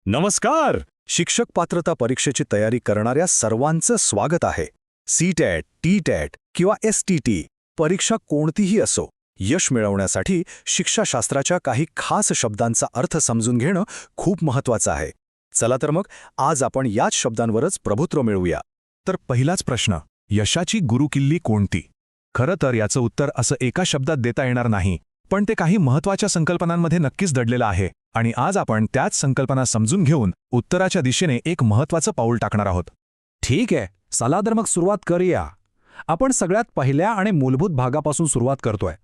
नमस्कार. शिक्षक पात्रता परीक्षेची तयारी करणाऱ्या सर्वांचं स्वागत आहे. सीटॅट, टीटॅट किंवा एसटीटी परीक्षा कोणतीही असो, यश मिळवण्यासाठी शिक्षाशास्त्राच्या काही खास शब्दांचा अर्थ समजून घेणं खूप महत्त्वाचं आहे. चला तर मग आज आपण याच शब्दांवरच प्रभुत्व मिळवूया. तर पहिलाच प्रश्न, यशाची गुरुकिल्ली कोणती? खरं तर याचं उत्तर असं एका शब्दात देता येणार नाही, पण ते काही महत्त्वाच्या संकल्पनांमध्ये नक्कीच दडलेलं आहे. आणि आज आपण त्याच संकल्पना समजून घेऊन उत्तराच्या दिशेने एक महत्त्वाचं पाऊल टाकणार आहोत. ठीक आहे, चला तर मग सुरुवात करूया. आपण सगळ्यात पहिल्या आणि मूलभूत भागापासून सुरुवात करतोय,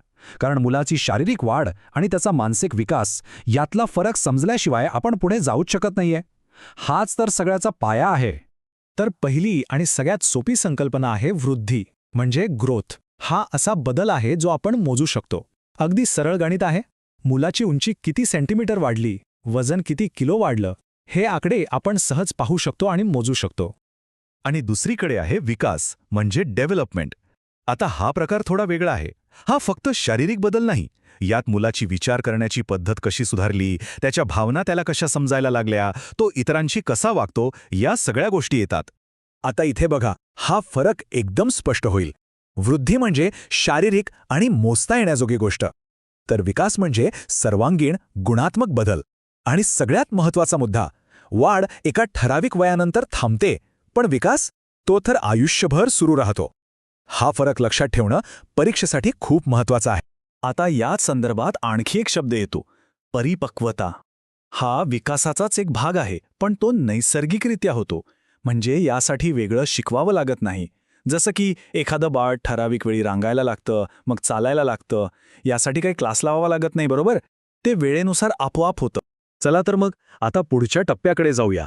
कारण मुलाची शारीरिक वाढ आणि त्याचा मानसिक विकास यातला फरक समजल्याशिवाय आपण पुढे जाऊच शकत नाहीये. हाच तर सगळ्याचा पाया आहे. तर पहिली आणि सगळ्यात सोपी संकल्पना आहे वृद्धी, म्हणजे ग्रोथ. हा असा बदल आहे जो आपण मोजू शकतो. अगदी सरळ गणित आहे. मुलाची उंची किती सेंटीमीटर वाढली, वजन किती किलो वाढलं, हे आकडे आपण सहज पाहू शकतो आणि मोजू शकतो. आणि दुसरीकडे आहे विकास, म्हणजे डेव्हलपमेंट. आता हा प्रकार थोडा वेगळा आहे. हा फक्त शारीरिक बदल नाही, यात मुलाची विचार करण्याची पद्धत कशी सुधारली, त्याच्या भावना त्याला कशा समजायला लागल्या, तो इतरांशी कसा वागतो, या सगळ्या गोष्टी येतात. आता इथे बघा, हा फरक एकदम स्पष्ट होईल. वृद्धी म्हणजे शारीरिक आणि मोजता येण्याजोगी गोष्ट, तर विकास म्हणजे सर्वांगीण गुणात्मक बदल. आणि सगळ्यात महत्त्वाचा मुद्दा, वाढ एका ठराविक वयानंतर थांबते, पण विकास तो तर आयुष्यभर सुरू राहतो. हा फरक लक्षात ठेवणं परीक्षेसाठी खूप महत्त्वाचं आहे. आता याच संदर्भात आणखी एक शब्द येतो, परिपक्वता. हा विकासाचाच एक भाग आहे, पण तो नैसर्गिकरित्या होतो. म्हणजे यासाठी वेगळं शिकवावं लागत नाही. जसं की एखादं बाळ ठराविक वेळी रांगायला लागतं, मग चालायला लागतं. यासाठी काही क्लास लावावा लागत नाही, बरोबर? ते वेळेनुसार आपोआप होतं. चला तर मग आता पुढच्या टप्प्याकडे जाऊया.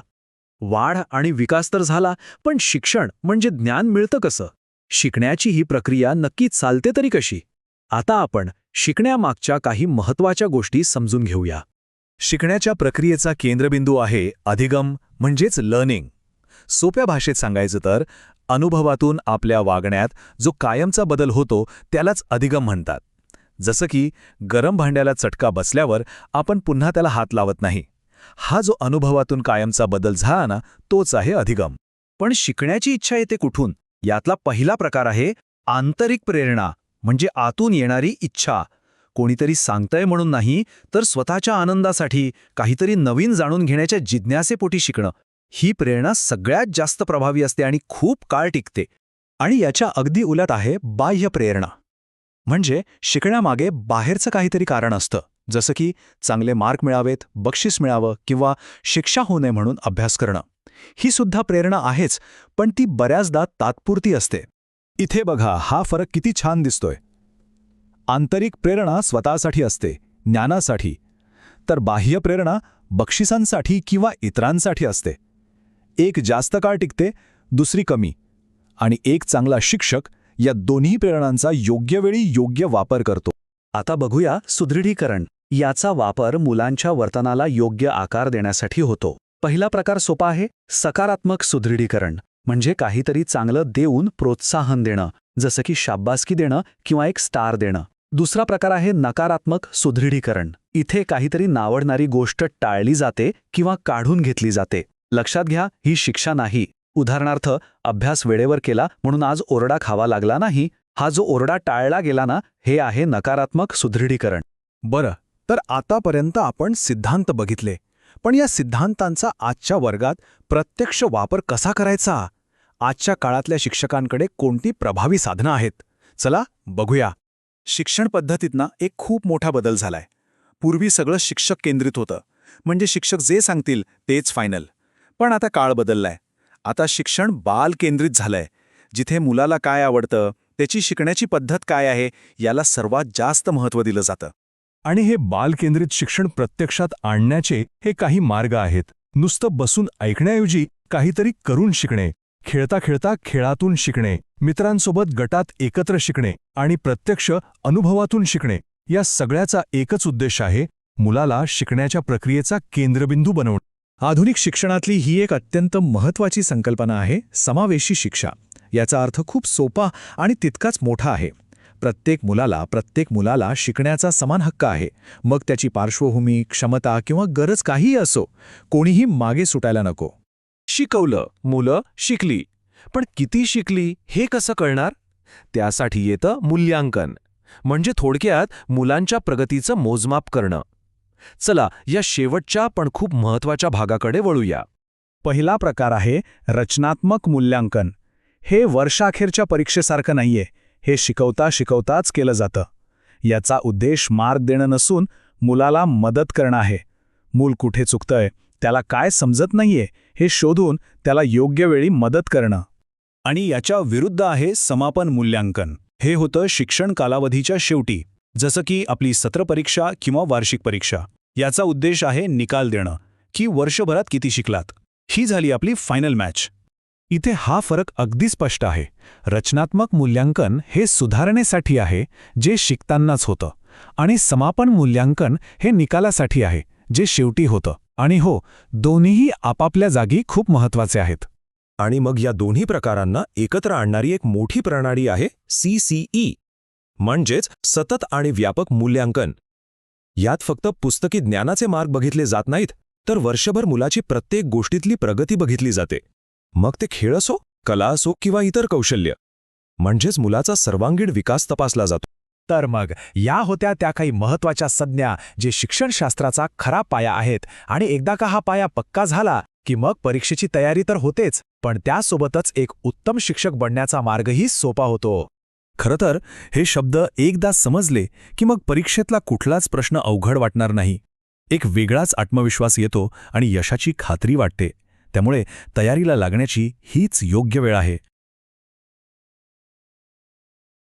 वाढ आणि विकास तर झाला, पण शिक्षण म्हणजे ज्ञान मिळतं कसं? शिकण्याची ही प्रक्रिया नक्की चालते तरी कशी? आता आपण शिकण्यामागच्या काही महत्त्वाच्या गोष्टी समजून घेऊया. शिकण्याच्या प्रक्रियेचा केंद्रबिंदू आहे अधिगम, म्हणजेच लर्निंग. सोप्या भाषेत सांगायचं तर अनुभवातून आपल्या वागण्यात जो कायमचा बदल होतो त्यालाच अधिगम म्हणतात. जसं की गरम भांड्याला चटका बसल्यावर आपण पुन्हा त्याला हात लावत नाही. हा जो अनुभवातून कायमचा बदल झाला ना, तोच आहे अधिगम. पण शिकण्याची इच्छा येते कुठून? यातला पहिला प्रकार आहे आंतरिक प्रेरणा, म्हणजे आतून येणारी इच्छा. कोणीतरी सांगतंय म्हणून नाही, तर स्वतःच्या आनंदासाठी, काहीतरी नवीन जाणून घेण्याच्या जिज्ञासेपोटी शिकणं. ही प्रेरणा सगळ्यात जास्त प्रभावी असते आणि खूप काळ टिकते. आणि याच्या अगदी उलट आहे बाह्य प्रेरणा, म्हणजे शिकण्यामागे बाहेरचं काहीतरी कारण असतं, जसं की चांगले मार्क मिळावेत, बक्षीस मिळावं किंवा शिक्षा होऊ नये म्हणून अभ्यास करणं. ही सुद्धा प्रेरणा आहेच, पण ती बऱ्याचदा तात्पुरती असते. इथे बघा, हा फरक किती छान दिसतोय. आंतरिक प्रेरणा स्वतःसाठी असते, ज्ञानासाठी, तर बाह्य प्रेरणा बक्षिसांसाठी किंवा इतरांसाठी असते. एक जास्त काळ टिकते, दुसरी कमी. आणि एक चांगला शिक्षक या दोन्ही प्रेरणांचा योग्य वेळी योग्य वापर करतो. आता बघूया सुदृढीकरण. याचा वापर मुलांच्या वर्तनाला योग्य आकार देण्यासाठी होतो. पहिला प्रकार सोपा आहे, सकारात्मक सुदृढीकरण, म्हणजे काहीतरी चांगलं देऊन प्रोत्साहन देणं, जसं की शाब्बासकी देणं किंवा एक स्टार देणं. दुसरा प्रकार आहे नकारात्मक सुदृढीकरण. इथे काहीतरी नावडणारी गोष्ट टाळली जाते किंवा काढून घेतली जाते. लक्षात घ्या, ही शिक्षा नाही. उदाहरणार्थ, अभ्यास वेळेवर केला म्हणून आज ओरडा खावा लागला नाही. हा जो ओरडा टाळला गेला ना, हे आहे नकारात्मक सुदृढीकरण. बरं, तर आतापर्यंत आपण सिद्धांत बघितले, पण या सिद्धांतांचा आजच्या वर्गात प्रत्यक्ष वापर कसा करायचा? आजच्या काळातल्या शिक्षकांकडे कोणती प्रभावी साधनं आहेत? चला बघूया. शिक्षण पद्धतीतनं एक खूप मोठा बदल झालाय. पूर्वी सगळं शिक्षक केंद्रित होतं, म्हणजे शिक्षक जे सांगतील तेच फायनल. पण आता काळ बदललाय. आता शिक्षण बाल केंद्रित झालंय. जिथे मुलाला काय आवडतं, त्याची शिकण्याची पद्धत काय आहे, याला सर्वात जास्त महत्त्व दिलं जातं. आणि हे बाल केंद्रित शिक्षण प्रत्यक्षात आणण्याचे हे काही मार्ग आहेत. नुसतं बसून ऐकण्याऐवजी काहीतरी करून शिकणे, खेळता खेळता खेळातून शिकणे, मित्रांसोबत गटात एकत्र शिकणे आणि प्रत्यक्ष अनुभवातून शिकणे, या सगळ्याचा एकच उद्देश आहे, मुलाला शिकण्याच्या प्रक्रियेचा केंद्रबिंदू बनवणे. आधुनिक शिक्षणातली ही एक अत्यंत महत्त्वाची संकल्पना आहे समावेशी शिक्षा. याचा अर्थ खूप सोपा आणि तितकाच मोठा आहे. प्रत्येक मुलाला शिकण्याचा समान हक्क आहे. मग त्याची पार्श्वभूमी, क्षमता किंवा गरज काहीही असो, कोणीही मागे सुटायला नको. शिकवलं, मुलं शिकली. पण किती शिकली हे कसं कळणार? त्यासाठी येतं मूल्यांकन. म्हणजे थोडक्यात मुलांच्या प्रगतीचं मोजमाप करणं. चला या शेवटच्या पण खूप महत्त्वाच्या भागाकडे वळूया. पहिला प्रकार आहे रचनात्मक मूल्यांकन. हे वर्षाखेरच्या परीक्षेसारखं नाहीये. हे शिकवताच केलं जातं. याचा उद्देश मार्क देणं नसून मुलाला मदत करणं आहे. मूल कुठे चुकतंय, त्याला काय समजत नाहीये हे शोधून त्याला योग्य वेळी मदत करणं. आणि याच्या विरुद्ध आहे समापन मूल्यांकन. हे होतं शिक्षण कालावधीच्या शेवटी, जसं की आपली सत्र परीक्षा किंवा वार्षिक परीक्षा. याचा उद्देश आहे निकाल देणं, की वर्षभरात किती शिकलात. ही झाली आपली फायनल मॅच. इथे हा फरक अगदी स्पष्ट आहे. रचनात्मक मूल्यांकन हे सुधारणेसाठी आहे, जे शिकतानाच होतं, आणि समापन मूल्यांकन हे निकालासाठी आहे, जे शेवटी होतं. आणि हो, दोन्हीही आपापल्या जागी खूप महत्त्वाचे आहेत. आणि मग या दोन्ही प्रकारांना एकत्र आणणारी एक मोठी प्रणाली आहे CCE, म्हणजेच सतत आणि व्यापक मूल्यांकन. यात फक्त पुस्तकी ज्ञानाचे मार्क बघितले जात नाहीत, तर वर्षभर मुलाची प्रत्येक गोष्टीतली प्रगती बघितली जाते. मग ते खेळ असो, कला असो किंवा इतर कौशल्य. म्हणजेच मुलाचा सर्वांगीण विकास तपासला जातो. तर मग या होत्या त्या काही महत्त्वाच्या संज्ञा, जे शिक्षणशास्त्राचा खरा पाया आहेत. आणि एकदा का हा पाया पक्का झाला की मग परीक्षेची तयारी तर होतेच, पण त्यासोबतच एक उत्तम शिक्षक बनण्याचा मार्गही सोपा होतो. खरं तर हे शब्द एकदा समजले की मग परीक्षेतला कुठलाच प्रश्न अवघड वाटणार नाही. एक वेगळाच आत्मविश्वास येतो आणि यशाची खात्री वाटते. त्यामुळे तयारीला लागण्याची हीच योग्य वेळ आहे.